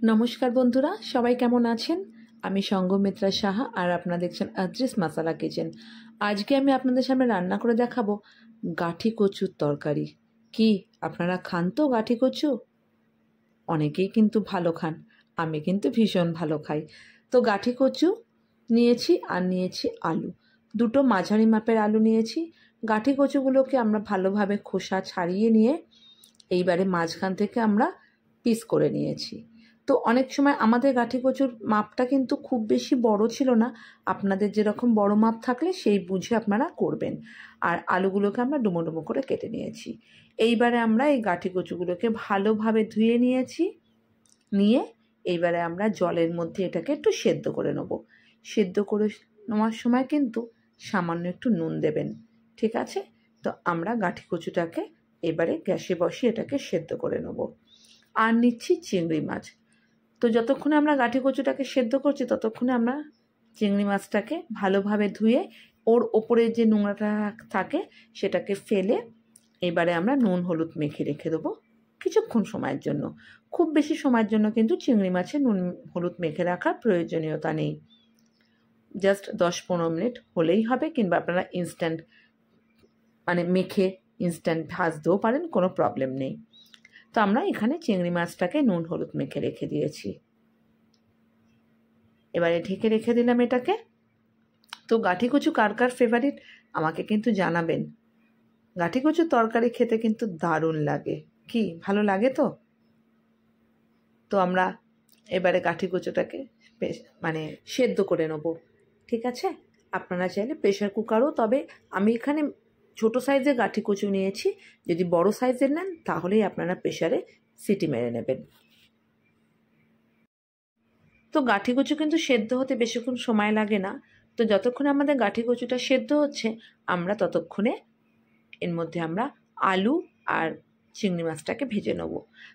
নমস্কার বন্ধুরা, সবাই কেমন আছেন? আমি সঙ্গমিত্রা সাহা আর আপনারা দেখছেন আদ্রিস মাসালা কিচেন। আজকে আমি আপনাদের সামনে রান্না করে দেখাবো গাঠি কচুর তরকারি। কি আপনারা খান তো গাঠি কচু? অনেকেই কিন্তু ভালো খান, আমি কিন্তু ভীষণ ভালো খাই। তো গাঠি কচু নিয়েছি আর নিয়েছি আলু, দুটো মাঝারি মাপের আলু নিয়েছি। গাঠি কচুগুলোকে আমরা ভালোভাবে খোসা ছাড়িয়ে নিয়ে এইবারে মাঝখান থেকে আমরা পিস করে নিয়েছি। তো অনেক সময় আমাদের গাঠি কচুর মাপটা কিন্তু খুব বেশি বড় ছিল না, আপনাদের যেরকম বড় মাপ থাকলে সেই বুঝে আপনারা করবেন। আর আলুগুলোকে আমরা ডুমো ডুমো করে কেটে নিয়েছি। এইবারে আমরা এই গাঠি কচুগুলোকে ভালোভাবে ধুয়ে নিয়েছি। নিয়ে এইবারে আমরা জলের মধ্যে এটাকে একটু সেদ্ধ করে নেব। সেদ্ধ করে নেওয়ার সময় কিন্তু সামান্য একটু নুন দেবেন, ঠিক আছে? তো আমরা গাঠি কচুটাকে এবারে গ্যাসে বসিয়ে এটাকে সেদ্ধ করে নেব। আর নিচ্ছি চিংড়ি মাছ। তো যতক্ষণে আমরা গাঠি কচুটাকে সেদ্ধ করছি ততক্ষণে আমরা চিংড়ি মাছটাকে ভালোভাবে ধুয়ে ওর ওপরে যে নোংরাটা থাকে সেটাকে ফেলে এবারে আমরা নুন হলুদ মেখে রেখে দেবো কিছুক্ষণ সময়ের জন্য। খুব বেশি সময়ের জন্য কিন্তু চিংড়ি মাছে নুন হলুদ মেখে রাখার প্রয়োজনীয়তা নেই। জাস্ট 10-15 মিনিট হলেই হবে, কিংবা আপনারা ইনস্ট্যান্ট মেখে ইনস্ট্যান্ট ভাজতেও পারেন, কোনো প্রবলেম নেই। তো আমরা এখানে চিংড়ি মাছটাকে নুন হলুদ মেখে রেখে দিয়েছি। এবারে ঢেকে রেখে দিলাম এটাকে। তো গাঠি কচু কার কার ফেভারিট আমাকে কিন্তু জানাবেন। গাঠি কচুর তরকারি খেতে কিন্তু দারুণ লাগে। কি ভালো লাগে তো? তো আমরা এবারে গাঠি কচুটাকে সেদ্ধ করে নেব, ঠিক আছে? আপনারা চাইলে প্রেশার কুকারও, তবে আমি এখানে ছোটো সাইজের গাঠি কচু নিয়েছি। যদি বড় সাইজের নেন তাহলেই আপনারা প্রেশারে সিটি মেরে নেবেন। তো গাঠি কচু কিন্তু সেদ্ধ হতে বেশিক্ষণ সময় লাগে না। তো যতক্ষণে আমাদের গাঠি কচুটা সেদ্ধ হচ্ছে আমরা ততক্ষণে এর মধ্যে আমরা আলু আর চিংড়ি মাছটাকে ভেজে নেব।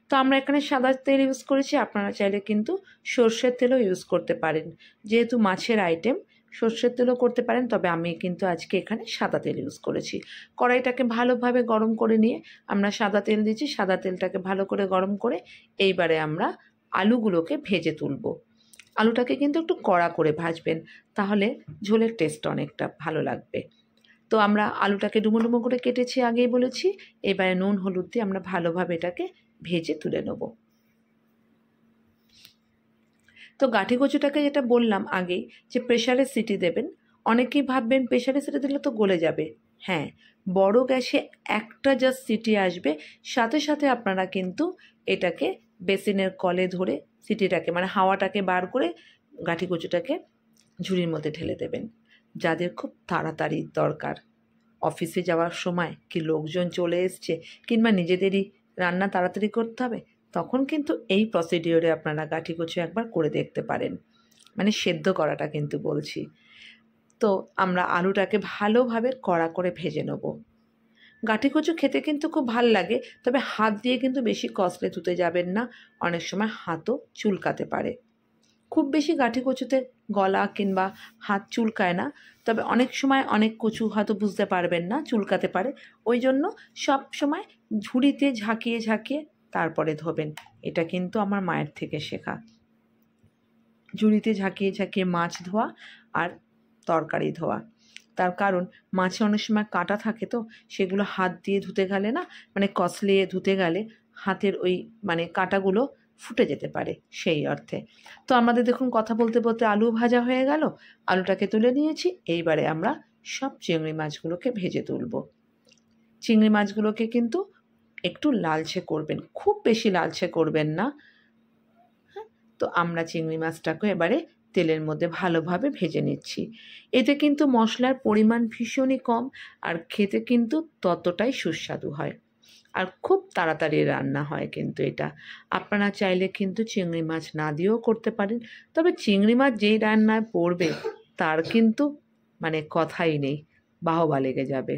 তো আমরা এখানে সাদা তেল ইউজ করেছি, আপনারা চাইলে কিন্তু সর্ষের তেলও ইউজ করতে পারেন। যেহেতু মাছের আইটেম সর্ষের তেলও করতে পারেন, তবে আমি কিন্তু আজকে এখানে সাদা তেল ইউজ করেছি। কড়াইটাকে ভালোভাবে গরম করে নিয়ে আমরা সাদা তেল দিচ্ছি। সাদা তেলটাকে ভালো করে গরম করে এইবারে আমরা আলুগুলোকে ভেজে তুলব। আলুটাকে কিন্তু একটু কড়া করে ভাজবেন, তাহলে ঝোলের টেস্ট অনেকটা ভালো লাগবে। তো আমরা আলুটাকে ডুমো ডুমো করে কেটেছি, আগেই বলেছি। এবারে নুন হলুদ দিয়ে আমরা ভালোভাবে এটাকে ভেজে তুলে নেব। তো গাঠি কচুটাকে যেটা বললাম আগেই যে প্রেশারে সিটি দেবেন, অনেকেই ভাববেন প্রেশারে সিটি দিলে তো গলে যাবে। হ্যাঁ, বড় গ্যাসে একটা জাস্ট সিটি আসবে, সাথে সাথে আপনারা কিন্তু এটাকে বেসিনের কলে ধরে সিটিটাকে হাওয়াটাকে বার করে গাঠি কচুটাকে ঝুড়ির মধ্যে ঢেলে দেবেন। যাদের খুব তাড়াতাড়ি দরকার, অফিসে যাওয়ার সময় কি লোকজন চলে এসছে, কিংবা নিজেদেরই রান্না তাড়াতাড়ি করতে হবে, তখন কিন্তু এই প্রসিডিওরে আপনারা গাঠি কচু একবার করে দেখতে পারেন। সেদ্ধ করাটা কিন্তু বলছি। তো আমরা আলুটাকে ভালোভাবে কড়া করে ভেজে নেব। গাঠি কচু খেতে কিন্তু খুব ভাল লাগে, তবে হাত দিয়ে কিন্তু বেশি কষলে ধুতে যাবেন না, অনেক সময় হাতও চুলকাতে পারে। খুব বেশি গাঠি কচুতে গলা কিংবা হাত চুলকায় না, তবে অনেক সময় অনেক কচু হয়তো বুঝতে পারবেন না, চুলকাতে পারে। ওই জন্য সব সময় ঝুড়িতে ঝাঁকিয়ে ঝাঁকিয়ে তারপরে ধোবেন। এটা কিন্তু আমার মায়ের থেকে শেখা। ঝুড়িতে ঝাঁকিয়ে ঝাঁকিয়ে মাছ ধোয়া আর তরকারি ধোয়া। তার কারণ মাছে অনেক সময় কাঁটা থাকে, তো সেগুলো হাত দিয়ে ধুতে গেলে না, কষলিয়ে ধুতে গেলে হাতের ওই কাঁটাগুলো ফুটে যেতে পারে, সেই অর্থে। তো আমাদের দেখুন কথা বলতে বলতে আলু ভাজা হয়ে গেল, আলুটাকে তুলে নিয়েছি। এইবারে আমরা সব চিংড়ি মাছগুলোকে ভেজে তুলব। চিংড়ি মাছগুলোকে কিন্তু একটু লালচে করবেন, খুব বেশি লালচে করবেন না। হ্যাঁ, তো আমরা চিংড়ি মাছটাকে এবারে তেলের মধ্যে ভালোভাবে ভেজে নিচ্ছি। এতে কিন্তু মশলার পরিমাণ ভীষণই কম, আর খেতে কিন্তু ততটাই সুস্বাদু হয়, আর খুব তাড়াতাড়ি রান্না হয় কিন্তু এটা। আপনারা চাইলে কিন্তু চিংড়ি মাছ না দিয়েও করতে পারেন, তবে চিংড়ি মাছ যেই রান্নায় পড়বে তার কিন্তু কথাই নেই, বাহবা লেগে যাবে।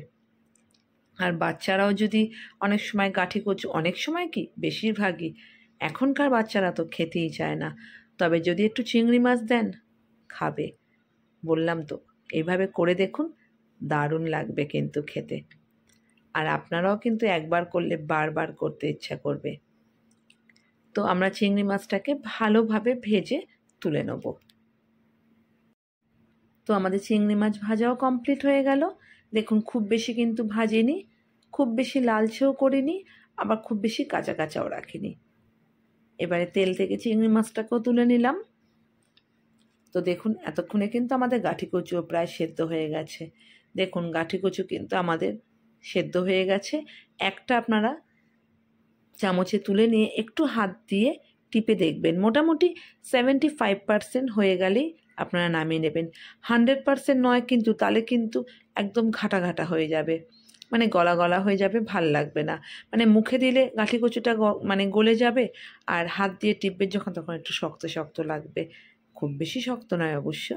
আর বাচ্চারাও যদি অনেক সময় গাঠি কচু, অনেক সময় কি বেশিরভাগই এখনকার বাচ্চারা তো খেতেই চায় না, তবে যদি একটু চিংড়ি মাছ দেন খাবে। বললাম তো, এইভাবে করে দেখুন, দারুণ লাগবে কিন্তু খেতে। আর আপনারাও কিন্তু একবার করলে বারবার করতে ইচ্ছা করবে। তো আমরা চিংড়ি মাছটাকে ভালোভাবে ভেজে তুলে নেব। তো আমাদের চিংড়ি মাছ ভাজাও কমপ্লিট হয়ে গেল। দেখুন খুব বেশি কিন্তু ভাজিনি, খুব বেশি লালচেও করিনি, আবার খুব বেশি কাঁচা কাঁচাও রাখিনি। এবারে তেল থেকে চিংড়ি মাছটাকেও তুলে নিলাম। তো দেখুন এতক্ষণে কিন্তু আমাদের গাঁঠি কচুও প্রায় সেদ্ধ হয়ে গেছে। দেখুন গাঁঠি কচু কিন্তু আমাদের সেদ্ধ হয়ে গেছে। একটা আপনারা চামচে তুলে নিয়ে একটু হাত দিয়ে টিপে দেখবেন, মোটামুটি 75% হয়ে গেলেই আপনারা নামিয়ে নেবেন। 100% নয় কিন্তু, তাহলে কিন্তু একদম ঘাটা ঘাটা হয়ে যাবে, মানে গলা গলা হয়ে যাবে, ভাল লাগবে না। মানে মুখে দিলে গাঁঠি কচুটা মানে গলে যাবে, আর হাত দিয়ে টিপবে যখন তখন একটু শক্ত শক্ত লাগবে। খুব বেশি শক্ত নয় অবশ্য,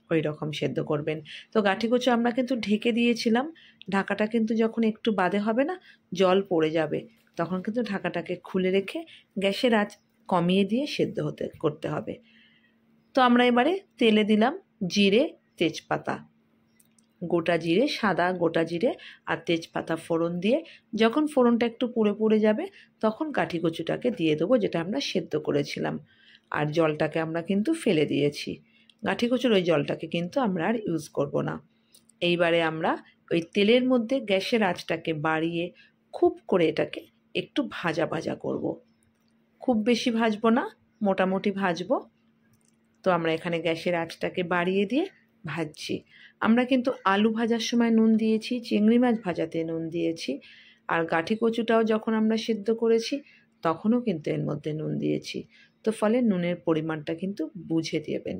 ওই রকম সেদ্ধ করবেন। তো গাঁঠি কচু আমরা কিন্তু ঢেকে দিয়েছিলাম। ঢাকাটা কিন্তু যখন একটু বাদে হবে না, জল পড়ে যাবে, তখন কিন্তু ঢাকাটাকে খুলে রেখে গ্যাসের আঁচ কমিয়ে দিয়ে সেদ্ধ করতে হবে। তো আমরা এবারে তেলে দিলাম জিরে, তেজপাতা, গোটা জিরে, সাদা গোটা জিরে আর তেজপাতা ফোড়ন দিয়ে যখন ফোড়নটা একটু পুড়ে পুড়ে যাবে, তখন গাঁঠি কচুটাকে দিয়ে দেবো, যেটা আমরা সেদ্ধ করেছিলাম। আর জলটাকে আমরা কিন্তু ফেলে দিয়েছি। গাঁঠি কচুর ওই জলটাকে কিন্তু আমরা আর ইউজ করব না। এইবারে আমরা ওই তেলের মধ্যে গ্যাসের আঁচটাকে বাড়িয়ে খুব করে এটাকে একটু ভাজা ভাজা করব। খুব বেশি ভাজবো না, মোটামুটি ভাজবো। তো আমরা এখানে গ্যাসের আঁচটাকে বাড়িয়ে দিয়ে ভাজছি। আমরা কিন্তু আলু ভাজার সময় নুন দিয়েছি, চিংড়ি মাছ ভাজাতে নুন দিয়েছি, আর গাঁঠি কচুটাও যখন আমরা সেদ্ধ করেছি তখনও কিন্তু এর মধ্যে নুন দিয়েছি। তো ফলে নুনের পরিমাণটা কিন্তু বুঝে দেবেন।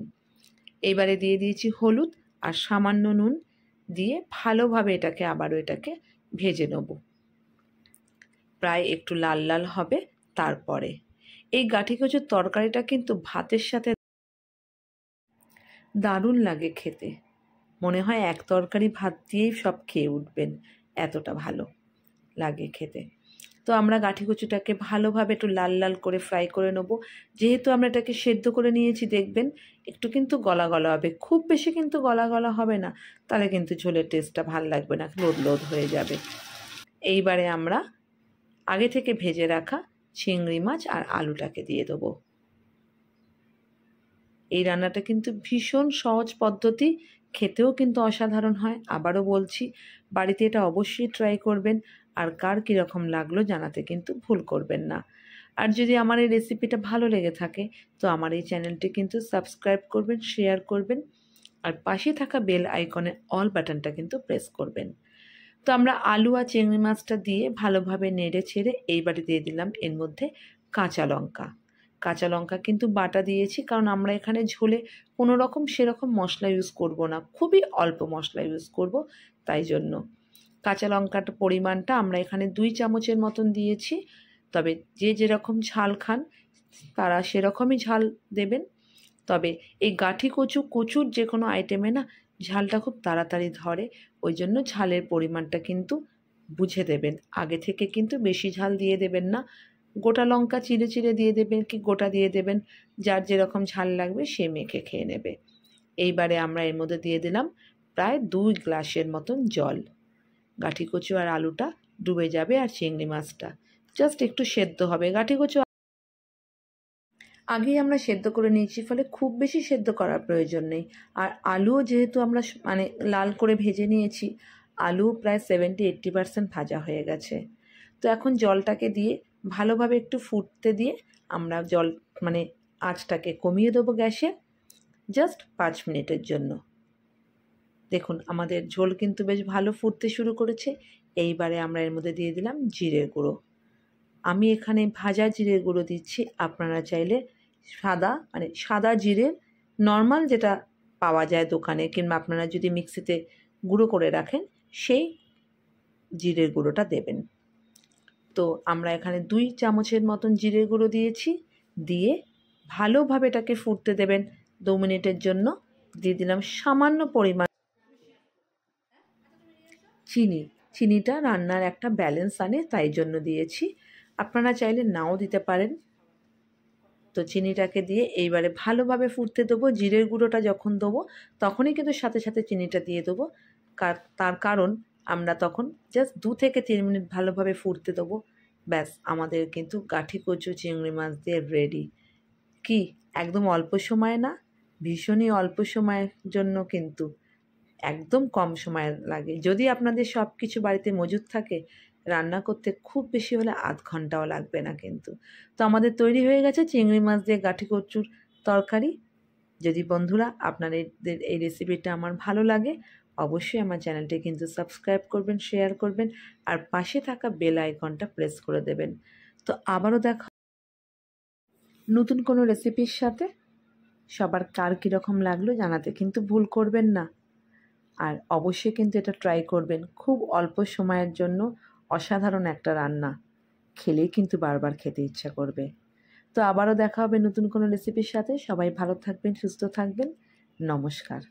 এইবারে দিয়ে দিয়েছি হলুদ আর সামান্য নুন দিয়ে ভালোভাবে এটাকে ভেজে নেব, প্রায় একটু লাল লাল হবে। তারপরে এই গাঁঠি কচুর তরকারিটা কিন্তু ভাতের সাথে দারুণ লাগে খেতে, মনে হয় এক তরকারি ভাত দিয়েই সব খেয়ে উঠবেন, এতটা ভালো লাগে খেতে। তো আমরা গাঁঠি কচুটাকে ভালোভাবে একটু লাল লাল করে ফ্রাই করে নেব। যেহেতু আমরা এটাকে সেদ্ধ করে নিয়েছি, দেখবেন একটু কিন্তু গলা গলা হবে, খুব বেশি কিন্তু গলা গলা হবে না, তাহলে কিন্তু ঝোলের টেস্টটা ভাল লাগবে না, লোদ লোদ হয়ে যাবে। এইবারে আমরা আগে থেকে ভেজে রাখা চিংড়ি মাছ আর আলুটাকে দিয়ে দেবো। এই রান্নাটা কিন্তু ভীষণ সহজ পদ্ধতি, খেতেও কিন্তু অসাধারণ হয়। আবারও বলছি, বাড়িতে এটা অবশ্যই ট্রাই করবেন, আর কার কীরকম লাগলো জানাতে কিন্তু ভুল করবেন না। আর যদি আমার এই রেসিপিটা ভালো লেগে থাকে, তো আমার এই চ্যানেলটি কিন্তু সাবস্ক্রাইব করবেন, শেয়ার করবেন, আর পাশে থাকা বেল আইকনে অল বাটনটা কিন্তু প্রেস করবেন। তো আমরা আলু আর চিংড়ি মাছটা দিয়ে ভালোভাবে নেড়ে ছেড়ে এইবারে দিয়ে দিলাম এর মধ্যে কাঁচা লঙ্কা। কাঁচা লঙ্কা কিন্তু বাটা দিয়েছি, কারণ আমরা এখানে ঝোলে কোনো রকম সেরকম মশলা ইউজ করব না, খুবই অল্প মশলা ইউজ করব, তাই জন্য কাঁচা লঙ্কার পরিমাণটা আমরা এখানে 2 চামচের মতন দিয়েছি। তবে যে যেরকম ঝাল খান তারা সেরকমই ঝাল দেবেন। তবে এই গাঁঠি কচুর যে কোনো আইটেমে না ঝালটা খুব তাড়াতাড়ি ধরে, ওই জন্য ঝালের পরিমাণটা কিন্তু বুঝে দেবেন। আগে থেকে কিন্তু বেশি ঝাল দিয়ে দেবেন না, গোটা লঙ্কা চিড়ে চিড়ে দিয়ে দেবেন কি গোটা দিয়ে দেবেন, যার যেরকম ঝাল লাগবে সে মেখে খেয়ে নেবে। এইবারে আমরা এর মধ্যে দিয়ে দিলাম প্রায় 2 গ্লাসের মতন জল। গাঁঠি কচু আর আলুটা ডুবে যাবে, আর চিংড়ি মাছটা জাস্ট একটু সেদ্ধ হবে। গাঁঠি কচু আগেই আমরা সেদ্ধ করে নিয়েছি, ফলে খুব বেশি সেদ্ধ করার প্রয়োজন নেই। আর আলুও যেহেতু আমরা মানে লাল করে ভেজে নিয়েছি, আলু প্রায় 70-80% ভাজা হয়ে গেছে। তো এখন জলটাকে দিয়ে ভালোভাবে একটু ফুটতে দিয়ে আমরা মানে আঁচটাকে কমিয়ে দেবো গ্যাসে, জাস্ট 5 মিনিটের জন্য। দেখুন আমাদের ঝোল কিন্তু বেশ ভালো ফুটতে শুরু করেছে। এইবারে আমরা এর মধ্যে দিয়ে দিলাম জিরের গুঁড়ো। আমি এখানে ভাজা জিরের গুঁড়ো দিচ্ছি, আপনারা চাইলে সাদা জিরের নর্মাল যেটা পাওয়া যায় দোকানে, কিংবা আপনারা যদি মিক্সিতে গুঁড়ো করে রাখেন সেই জিরের গুঁড়োটা দেবেন। তো আমরা এখানে 2 চামচের মতন জিরের গুঁড়ো দিয়েছি, দিয়ে ভালোভাবে এটাকে ফুটতে দেবেন 2 মিনিটের জন্য। দিয়ে দিলাম সামান্য পরিমাণ চিনিটা রান্নার একটা ব্যালেন্স আনে, তাই জন্য দিয়েছি, আপনারা চাইলে নাও দিতে পারেন। তো চিনিটাকে দিয়ে এইবারে ভালোভাবে ফুটতে দেবো। জিরের গুঁড়োটা যখন দেবো তখনই কিন্তু সাথে সাথে চিনিটা দিয়ে দেবো, তার কারণ আমরা তখন জাস্ট 2 থেকে 3 মিনিট ভালোভাবে ফুটতে দেবো। ব্যাস আমাদের কিন্তু গাঠি কচু চিংড়ি মাছ দিয়ে রেডি। কি একদম অল্প সময় না? ভীষণই অল্প সময়ের জন্য কিন্তু একদম কম সময় লাগে। যদি আপনাদের সব কিছু বাড়িতে মজুদ থাকে, রান্না করতে খুব বেশি হলে আধ ঘন্টাও লাগবে না কিন্তু। তো আমাদের তৈরি হয়ে গেছে চিংড়ি মাছ দিয়ে গাঠি কচুর তরকারি। যদি বন্ধুরা আপনাদের এই রেসিপিটা আমার ভালো লাগে, অবশ্যই আমার চ্যানেলটি কিন্তু সাবস্ক্রাইব করবেন, শেয়ার করবেন আর পাশে থাকা বেল আইকনটা প্রেস করে দেবেন। তো আবারও দেখা নতুন কোনো রেসিপির সাথে। সবার কার কীরকম লাগলো জানাতে কিন্তু ভুল করবেন না। আর অবশ্যই কিন্তু এটা ট্রাই করবেন। খুব অল্প সময়ের জন্য অসাধারণ একটা রান্না, খেলেই কিন্তু বারবার খেতে ইচ্ছা করবে। তো আবারও দেখা হবে নতুন কোনো রেসিপির সাথে। সবাই ভালো থাকবেন, সুস্থ থাকবেন। নমস্কার।